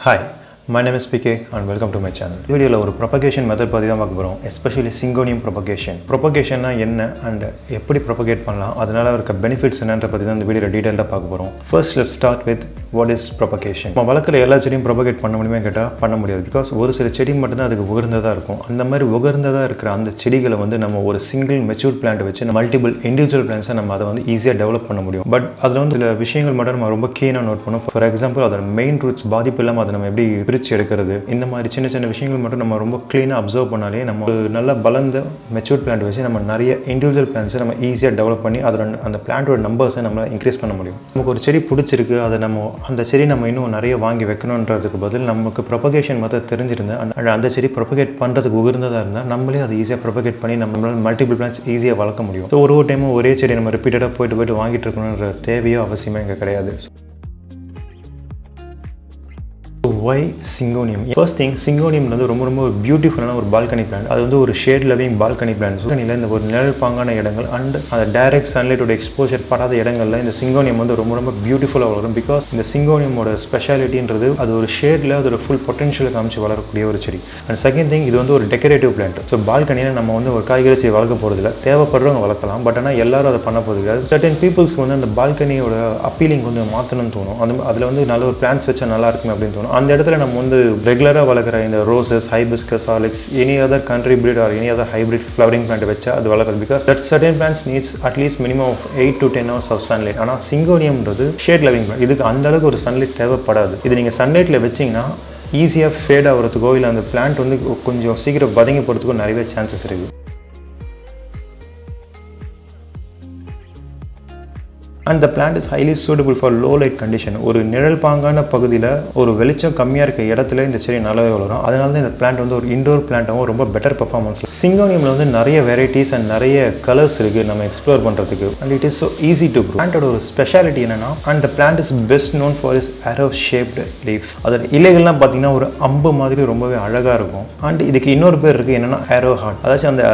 Hi, my name is PK and welcome to my channel. This video is a propagation method, especially Syngonium propagation. Propagation is what and how propagate the benefits in the video detail. First, let's start with what is propagation. We can propagate because one செடி மட்டும் தான் அதுக்கு உகர்ந்ததா இருக்கும். அந்த மாதிரி உகர்ந்ததா இருக்கிற அந்த செடிகளை வந்து நம்ம ஒரு சிங்கிள் மெச்சூர்ட் பிளான்ட் வச்சு மல்டிபிள் இண்டிவிஜுவல் பிளான்ட்ஸை நம்ம அதை வந்து ஈஸியாக டெவலப் பண்ண முடியும். பட் அதில் வந்து சில விஷயங்கள் மட்டும் நம்ம ரொம்ப கீனாக நோட் பண்ணணும். ஃபார் எக்ஸாம்பிள் அதோட மெயின் ரூட்ஸ் பாதிப்பு இல்லாமல் அதை நம்ம எப்படி பிரித்து எடுக்கிறது, இந்த மாதிரி சின்ன சின்ன விஷயங்கள் மட்டும் நம்ம ரொம்ப க்ளீனாக அப்சர்வ் பண்ணாலே நம்ம ஒரு நல்ல பலந்த மெச்சூர்ட் பிளான்ட் வச்சு நம்ம நிறைய இண்டிவிஜுவல் பிளான்ட்ஸை நம்ம ஈஸியாக டெவலப் பண்ணி அதோட அந்த பிளான்ட்டோட நம்பர்ஸை நம்ம இன்க்ரீஸ் பண்ண முடியும். நமக்கு ஒரு செடி பிடிச்சிருக்கு, அதை நம்ம அந்த செடி நம்ம இன்னும் நிறைய வாங்கி வைக்கணுன்றதுக்கு பதில் நமக்கு ப்ரொபகேஷன் மெத்தட் தெரிஞ்சிருந்தேன் அந்த செடி ப்ரொபகேட் பண்ணுறதுக்கு உகர்ந்ததாக இருந்தால் நம்மளே அதை ஈஸியாக ப்ரொபகேட் பண்ணி நம்மளால் மல்டிபிள் பிளான்ட்ஸ் ஈஸியாக வளர்க்க முடியும். ஸோ ஒரு டைமும் ஒரே செடி நம்ம ரிப்பீட்டடாக போயிட்டு வாங்கிட்டு இருக்கணுன்ற தேவையோ அவசியமே இங்கே கிடையாது. Why Syngonium? First thing, Syngonium is a beautiful balcony plant. That is a shade loving balcony plant. So, in the and direct sunlight exposure part of the Syngonium is beautiful because the Syngonium speciality is shade level full potential. And second thing, it is a decorative plant. So, balcony is but certain people the balcony appealing plants அந்த இடத்துல நம்ம வந்து ரெகுலரா வளர்க்குற இந்த roses, hibiscus or like any other country breed or any other hybrid flowering plant வச்சா அது வளராது because that certain plants needs at least minimum of 8 to 10 hours of sunlight. ஆனா சிங்கோனியம்ன்றது ஷேட் லவிங் plant. இதுக்கு அந்த அளவுக்கு ஒரு சன்லைட் தேவைப்படாது. இது நீங்க சன்லைட்ல வெச்சீங்கன்னா ஈஸியா ஃபேட் ஆவறதுக்கோ இல்ல அந்த பிளான்ட் வந்து கொஞ்சம் சீக்கிரம் பதங்கி போறதுக்கோ நிறைய சான்சஸ் இருக்கு. And the plant is highly suitable for low light condition. ஒரு நிழல் பாங்கான பகுதியில் ஒரு வெளிச்சம் கம்மியாக இருக்க இடத்துல இந்த செடி நல்லாவே வளரும். அதனால தான் இந்த பிளான்ட் வந்து ஒரு இண்டோர் பிளான்ட்டாகவும் ரொம்ப பெட்டர் பெர்ஃபார்மன்ஸ். சிங்கோனியமில் வந்து நிறைய வெரைட்டிஸ் அண்ட் நிறைய கலர்ஸ் இருக்குது நம்ம எக்ஸ்ப்ளோர் பண்ணுறதுக்கு. And it is so easy to grow. பிளான்ட்டோட ஒரு ஸ்பெஷாலிட்டி என்னன்னா and the plant is best known for is arrow shaped leaf. அதோட இலைகள்லாம் பார்த்தீங்கன்னா ஒரு அம்பு மாதிரி ரொம்பவே அழகாக இருக்கும். அண்ட் இதுக்கு இன்னொரு பேர் இருக்குது என்னென்னா அரோ ஹார்ட். அதாச்சும் அந்த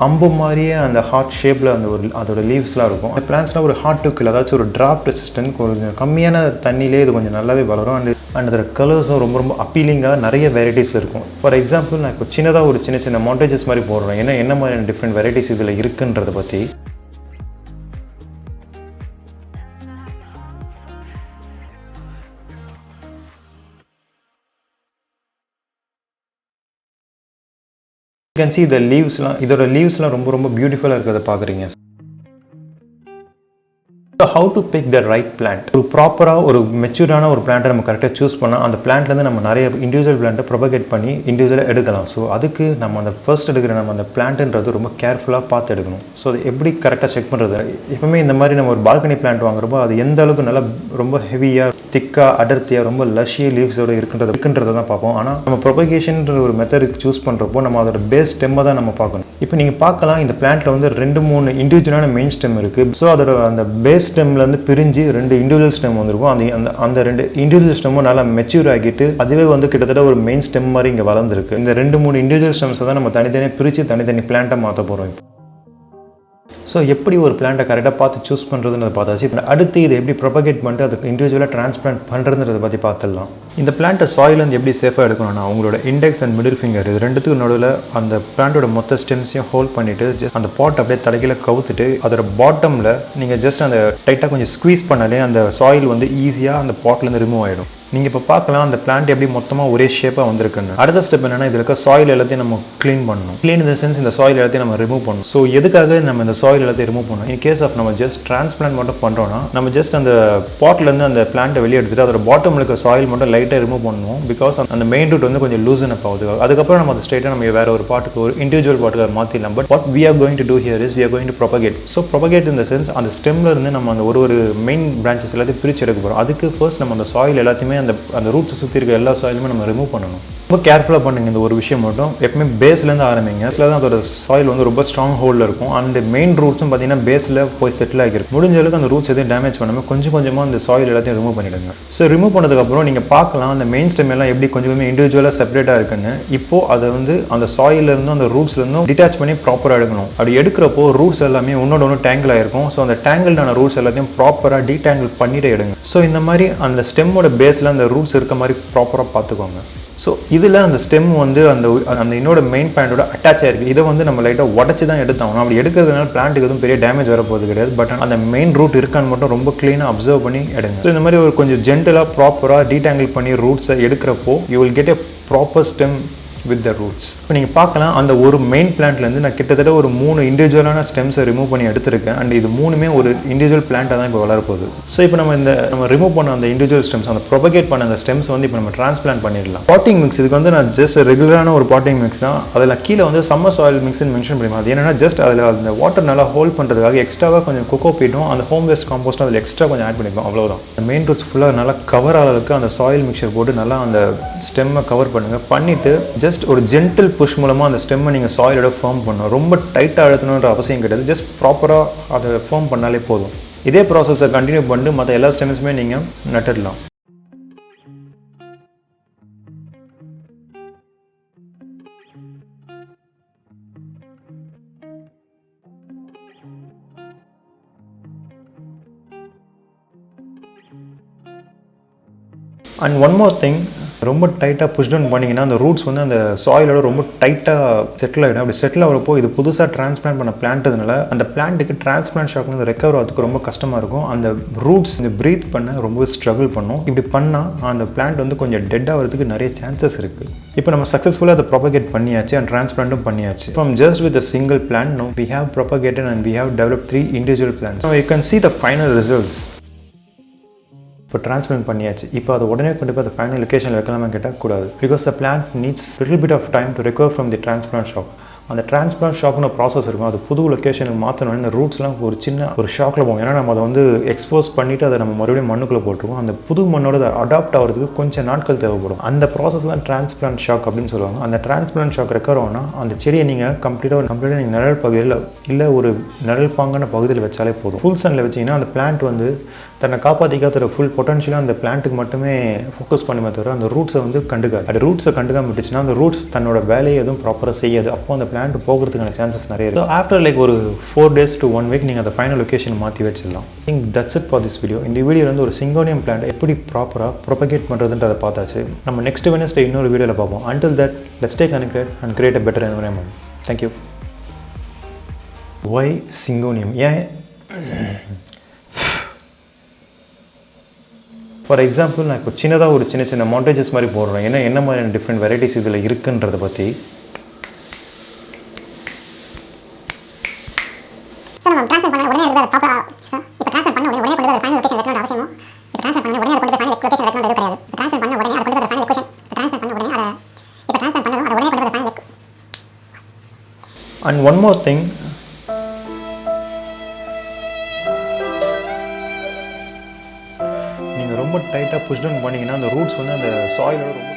அம்பு மாதிரியே அந்த ஹார்ட் ஷேப்பில் அந்த ஒரு அதோட லீவ்ஸ்லாம் இருக்கும். அந்த பிளான்ட்ஸ்லாம் ஒரு ஹார்ட் டு கில், அதாச்சும் ஒரு டிராப் ரெசிஸ்டன்ட், கொஞ்சம் கம்மியான தண்ணியிலே இது கொஞ்சம் நல்லாவே வளரும். அண்ட் அதோட கலர்ஸும் ரொம்ப அப்பீலிங்காக நிறைய வெரைட்டிஸில் இருக்கும். ஃபார் எக்ஸாம்பிள் நான் இப்போ சின்னதாக ஒரு சின்ன மாண்டேஜஸ் மாதிரி போடுறேன். ஏன்னா என்ன மாதிரியான டிஃப்ரெண்ட் வெரைட்டிஸ் இதில் இருக்குன்றதை பற்றி. You can see the leavesலாம், இதோட லீவ்ஸ்லாம் ரொம்ப பியூட்டிஃபுல்லாக இருக்கிறத பார்க்குறீங்க. So how to pick the right plant? ஒரு ப்ராப்பராக ஒரு மெச்சூரான ஒரு பிளான்ட்டை நம்ம கரெக்டாக சூஸ் பண்ணால் அந்த பிளான்ட்லேருந்து நம்ம நிறைய இண்டிவிஜுவல் பிளான்ட்டை ப்ரொபகேட் பண்ணி இண்டிவிஜுவலாக எடுக்கலாம். ஸோ அதுக்கு நம்ம அந்த ஃபர்ஸ்ட் எடுக்கிற நம்ம அந்த பிளான்ட்டுன்றது ரொம்ப கேர்ஃபுல்லாக பார்த்து எடுக்கணும். ஸோ அது எப்படி கரெக்டாக செக் பண்ணுறது? எப்பவுமே இந்த மாதிரி நம்ம ஒரு பால்கனி பிளான்ட் வாங்குறப்போ அது எந்த அளவுக்கு நல்லா ரொம்ப ஹெவியாக திக்காக அடர்த்தியாக ரொம்ப லஷியாக லீவ்ஸோடு இருக்குன்றதை தான் பார்ப்போம். ஆனால் நம்ம ப்ரொபகேஷன்ற ஒரு மெத்தடுக்கு சூஸ் பண்ணுறப்போ நம்ம அதோட பேஸ் ஸ்டெம்மை தான் நம்ம பார்க்கணும். இப்போ நீங்கள் பார்க்கலாம் இந்த பிளான்ட்டில் வந்து 2-3 இண்டிவிஜுவலான மெயின் ஸ்டெம் இருக்குது. ஸோ அதோட அந்த பேஸ் ஸ்டெம்லேருந்து பிரிஞ்சு 2 இண்டிவிஜுவல் ஸ்டெம் வந்துருக்கும். அந்த 2 இண்டிவிஜுவல் ஸ்டெம்மும் நல்லா மெச்சூர் ஆகிட்டு அதுவே வந்து கிட்டத்தட்ட ஒரு மெயின் ஸ்டெம் மாதிரி இங்கே வளர்ந்துருக்கு. இந்த 2-3 இண்டிவிஜுவல் ஸ்டெம்ஸை தான் நம்ம தனித்தனியாக பிரித்து தனி பிளான்ட்டை மாற்ற போகிறோம். ஸோ எப்படி ஒரு பிளான்ட்டை கரெக்டாக பார்த்து சூஸ் பண்ணுறதுன்றதை பார்த்தாச்சு. இப்போ அடுத்து இதை எப்படி ப்ரொபகேட் பண்ணிட்டு அதுக்கு இண்டிவிஜுவலாக டிரான்ஸ்பிளான்ட் பண்ணுறதுன்றதை பற்றி பார்த்துடலாம். இந்த பிளான்ட்டை சாயிலேருந்து எப்படி சேஃபாக எடுக்கணும்னா அவங்களோட இண்டெக்ஸ் அண்ட் மிடில் ஃபிங்கர் இது ரெண்டுத்துக்கு நடுவில் அந்த பிளான்ட்டோட மொத்த ஸ்டெம்ஸையும் ஹோல்ட் பண்ணிவிட்டு அந்த பாட் அப்படியே தலைகீழ கவுத்துட்டு அதோட பாட்டமில் நீங்கள் ஜஸ்ட் அந்த டைட்டாக கொஞ்சம் ஸ்குவீஸ் பண்ணாலே அந்த சாயில் வந்து ஈஸியாக அந்த பாட்லேருந்து ரிமூவ் ஆகிடும். நீங்கள் இப்போ பார்க்கலாம் அந்த பிளான்ட் எப்படி மொத்தமாக ஒரே ஷேப்பாக வந்திருக்குன்னு. அடுத்த ஸ்டெப் என்னன்னா இதில் இருக்க சாயில் எல்லாத்தையும் நம்ம க்ளீன் பண்ணணும். க்ளீன் இந்த சென்ஸ் இந்த சாயில் எல்லாத்தையும் நம்ம ரிமூவ் பண்ணணும். ஸோ எதுக்காக நம்ம இந்த சாயில் எல்லாத்தையும் ரிமூவ் பண்ணணும்? இன் கேஸ் ஆஃப் நம்ம ஜஸ்ட் டிரான்ஸ்பிளான்ட் மட்டும் பண்ணுறோன்னா நம்ம ஜஸ்ட் அந்த பாட்லேருந்து அந்த பிளான்ட்டை வெளியே எடுத்துட்டு அதோட பாட்டமில் இருக்க சாயில் மட்டும் லைட்டாக ரிமூவ் பண்ணுவோம். பிகாஸ் அந்த மெயின் ரூட் வந்து கொஞ்சம் லூசன் அப் ஆகுது. அதுக்கப்புறம் நம்ம அதை ஸ்ட்ரெயிட்டாக நம்ம வேற ஒரு பாட்டுக்கு ஒரு இண்டிவிஜுவல் பாட்டுக்கு மாற்றிடலாம். But what we are going to do here is we are going to propagate. So propagate இந்த சென்ஸ் அந்த ஸ்டெம்ல இருந்து நம்ம அந்த ஒரு மெயின் பிரான்ச்சஸ் எல்லாத்தையும் பிரித்து எடுக்க போகிறோம். அதுக்கு ஃபர்ஸ்ட் நம்ம அந்த சாயில் எல்லாத்தையுமே அந்த ரூட்ஸ் சுற்றி இருக்க எல்லா சாயிலுமே நம்ம ரிமூவ் பண்ணணும். ரொம்ப கேர்ஃபுல்லாக பண்ணுங்க இந்த ஒரு விஷயம் மட்டும். எப்பவுமே பேஸ்லேருந்து ஆரம்பிங்க. பேஸில் தான் அதோட சாயில் வந்து ரொம்ப ஸ்ட்ராங் ஹோல்டில் இருக்கும். அண்ட் மெயின் ரூட்ஸும் பார்த்தீங்கன்னா பேஸில் போய் செட்டில் ஆகிருக்கு. முடிஞ்ச அளவுக்கு அந்த ரூட்ஸ் எதுவும் டேமேஜ் பண்ணாமல் கொஞ்சம் கொஞ்சமாக அந்த சாயில் எல்லாத்தையும் ரிமூவ் பண்ணிவிடுங்க. ஸோ ரிமூவ் பண்ணதுக்கப்புறம் நீங்கள் பார்க்கலாம் அந்த மெயின் ஸ்டெம் எல்லாம் எப்படி கொஞ்சம் கொஞ்சம் இண்டிவிஜுவலாக செப்பரேட்டாக இருக்குன்னு. இப்போது அதை வந்து அந்த சாயிலேருந்தும் அந்த ரூட்ஸ்லேருந்தும் டிட்டாச் பண்ணி ப்ராப்பராக எடுக்கணும். அப்படி எடுக்கிறப்போ ரூட்ஸ் எல்லாமே ஒன்று டேங்கிள் ஆகிருக்கும். ஸோ அந்த டேங்கிள்டான ரூட்ஸ் எல்லாத்தையும் ப்ராப்பராக டீடேங்கிள் பண்ணிட்டு எடுங்க. ஸோ இந்த மாதிரி அந்த ஸ்டெம்மோட பேஸில் அந்த ரூட்ஸ் இருக்க மாதிரி ப்ராப்பராக பார்த்துக்கோங்க. ஸோ இதில் அந்த ஸ்டெம் வந்து அந்த இன்னோட மெயின் பிளான்ட்டோட அட்டாச் ஆகிருக்கு. இதை வந்து நம்ம லைட்டாக உடச்சி தான் எடுத்தாகணும். அப்படி எடுக்கிறதுனால பிளான்ட்டுக்கு எதுவும் பெரிய டேமேஜ் வரப்போகுது கிடையாது. பட் அந்த மெயின் ரூட் இருக்கான்னு மட்டும் ரொம்ப க்ளீனாக அப்சர்வ் பண்ணி எடுங்க. ஸோ இந்த மாதிரி ஒரு கொஞ்சம் ஜென்டலாக ப்ராப்பராக டீடேங்கிள் பண்ணி ரூட்ஸை எடுக்கிறப்போ you will get a proper stem with the roots. இப்போ நீங்கள் பார்க்கலாம் அந்த ஒரு மெயின் பிளான்ட்லேருந்து நான் கிட்டத்தட்ட ஒரு 3 இண்டிவிஜுவலான ஸ்டெம்ஸை ரிமூவ் பண்ணி எடுத்திருக்கேன். அண்ட் இது 3மே ஒரு இண்டிவிஜுவல் பிளான்ட்டாக தான் இப்போ வளரப்போகுது. ஸோ இப்போ நம்ம ரிமூவ் பண்ண அந்த இண்டிவிஜுவல் ஸ்டெம்ஸ், அந்த ப்ரொபகேட் பண்ண அந்த ஸ்டெம்ஸ் வந்து இப்போ நம்ம டிரான்ஸ்பிளான்ட் பண்ணிடலாம். பாட்டிங் மிக்ஸ் இதுக்கு வந்து நான் ஜஸ்ட் ரெகுலரான ஒரு பாட்டிங் மிக்ஸ் தான். அதில் கீழே வந்து சம்மர் சாயில் மிக்ஸ்ன்னு மென்ஷன் பண்ணிக்கலாம். அது என்னன்னா ஜஸ்ட் அதில் அந்த வாட்டர் நல்லா ஹோல்ட் பண்ணுறதுக்காக எக்ஸ்ட்ராவாக கொஞ்சம் கொக்கோ பீட்டும் அந்த ஹோம் வேஸ்ட் காம்போஸ்ட்டும் அதில் எக்ஸ்ட்ரா கொஞ்சம் ஆட் பண்ணிக்கலாம். அவ்வளோதான். அந்த மெயின் ரூட்ஸ் ஃபுல்லாக நல்லா கவர் ஆகிறதுக்கு அந்த சாயில் மிக்சர் போட்டு நல்லா அந்த ஸ்டெம்மை கவர் பண்ணுங்கள். பண்ணிவிட்டு ஜஸ்ட் ஒரு ஜென்டில் புஷ் மூலமாக அந்த ஸ்டெம்மை நீங்கள் சாயிலோட ஃபார்ம் பண்ணணும். ரொம்ப டைட்டாக அழுத்தணுன்ற அவசியம் கிடையாது. ஜஸ்ட் ப்ராப்பராக அதை ஃபார்ம் பண்ணாலே போதும். இதே ப்ராசஸை கண்டினியூ பண்ணிட்டு மற்ற எல்லா ஸ்டெம்ஸுமே நீங்கள் நட்டுடலாம். அண்ட் ஒன் மோர் திங், ரொம்ப டைட்டாக புஷ் டவுன் பண்ணிங்கன்னா அந்த ரூட்ஸ் வந்து அந்த சாயிலோட ரொம்ப டைட்டாக செட்டில் ஆகிடும். அப்படி செட்டில் ஆகிறப்போ இது புதுசாக டிரான்ஸ்பிளான்ட் பண்ண பிளான்ட்னால அந்த பிளான்ட்டுக்கு டிரான்ஸ்பிளான்ட் ஷாக்லேருந்து ரெக்கவர் ஆகிறதுக்கு ரொம்ப கஷ்டமாக இருக்கும். அந்த ரூட்ஸ் இந்த ப்ரீத் பண்ண ரொம்ப ஸ்ட்ரகிள் பண்ணும். இப்படி பண்ணால் அந்த பிளான்ட் வந்து கொஞ்சம் டெட் ஆகிறதுக்கு நிறைய சான்சஸ் இருக்குது. இப்போ நம்ம சக்ஸஸ்ஃபுல்லாக அதை ப்ரொபகேட் பண்ணியாச்சு அண்ட் டிரான்ஸ்பிளான்ட்டும் பண்ணியாச்சு. From just with a single plant no we have propagated and we have developed 3 individual plants. So you can see the final results. இப்போ டிரான்ஸ்பிளான்ட் பண்ணியாச்சு. இப்போ அதை உடனே கொண்டு போய் அந்த ஃபைனல் லொக்கேஷனில் வைக்கலாமா கேட்டால் கூடாது. Because the plant needs little bit of time to recover from the transplant shock. அந்த டிரான்ஸ்பிளான்ட் ஷாக்னு ப்ராசஸ் இருக்கும். அது புது லொக்கேஷனுக்கு மாற்றணும். இந்த ரூட்ஸ்லாம் ஒரு சின்ன ஒரு ஷாக்கில் போகும். ஏன்னா நம்ம அதை வந்து எக்ஸ்போஸ் பண்ணிவிட்டு அதை நம்ம மறுபடியும் மண்ணுக்குள்ளே போட்டுருவோம். அந்த புது மண்ணோட அதை அடாப்ட் ஆகிறதுக்கு கொஞ்சம் நாட்கள் தேவைப்படும். அந்த ப்ராசஸ் தான் டிரான்ஸ்பிளான்ட் ஷாக் அப்படின்னு சொல்லுவாங்க. அந்த டிரான்ஸ்பிளான்ட் ஷாக் ரெக்கவர் ஆனால் அந்த செடியை நீங்கள் கம்ப்ளீட்டாக நீங்கள் நிழல் பகுதியில் இல்லை ஒரு நிழல் பாங்கான பகுதியில் வச்சாலே போதும். ஃபுல் சன்னில் வச்சிங்கன்னா அந்த பிளான்ட் வந்து தன்னை காப்பாற்றிக்காத ஃபுல் பொட்டன்ஷியலாக அந்த பிளான்ட்டுக்கு மட்டுமே ஃபோக்கஸ் பண்ணுமே தவிர அந்த ரூட்ஸை வந்து கண்டுக்காது. அது ரூட்ஸை கண்டுக்காம விட்டுச்சுன்னா அந்த ரூட்ஸ் தன்னோட வேலையை எதுவும் ப்ராப்பராக செய்யாது. அப்போ அந்த பிளான்ட் போகிறதுக்கான சான்சஸ் நிறைய இருக்குது. ஆஃப்டர் லைக் ஒரு 4 days to 1 week நீங்கள் அந்த ஃபைனல் லொக்கேஷன் மாற்றி வச்சிடலாம். Think that's it for this video. இந்த வீடியோவில் வந்து ஒரு சிங்கோனியம் பிளான்ட் எப்படி ப்ராப்பராக ப்ரொபகேட் பண்ணுறதுன்றதை பார்த்தாச்சு. நம்ம நெக்ஸ்ட் வெட்னஸ்டே இன்னொரு வீடியோவில் பார்ப்போம். Until that let's stay connected and create a better environment. Thank you. Why syngonium? ஏன் ஃபார் எக்ஸாம்பிள் நான் இப்போ சின்னதாக ஒரு சின்ன மாண்டேஜஸ் மாதிரி போடுறேன். ஏன்னா என்ன மாதிரியான டிஃப்ரெண்ட் வெரைட்டிஸ் இதில் இருக்குன்றதை பற்றி. ஸோ நம்ம ட்ரான்ஸ்ஃபர் பண்ண உடனே அது ப்ராப்பராக இப்போ ட்ரான்ஸ்ஃபர் பண்ண உடனே கொண்டு போய் ஃபைனல் லொகேஷன் வைக்கணும் அவசியமோ. இப்போ ட்ரான்ஸ்ஃபர் பண்ண உடனே அதை கொண்டு போய் ஃபைனல் லொகேஷன் வைக்கணும் கிடையாது. இப்போ ட்ரான்ஸ்ஃபர் பண்ண உடனே அதை கொண்டு போய் ஃபைனல் லொகேஷன் ட்ரான்ஸ்ஃபர் பண்ண உடனே அதை இப்போ ட்ரான்ஸ்ஃபர் பண்ணணும் அதை உடனே கொண்டு போய் final. And one more thing, நீங்கள் ரொம்ப டைட்டாக புஷ் டவுன் பண்ணிங்கன்னா அந்த ரூட்ஸ் வந்து அந்த சாயிலோட ரொம்ப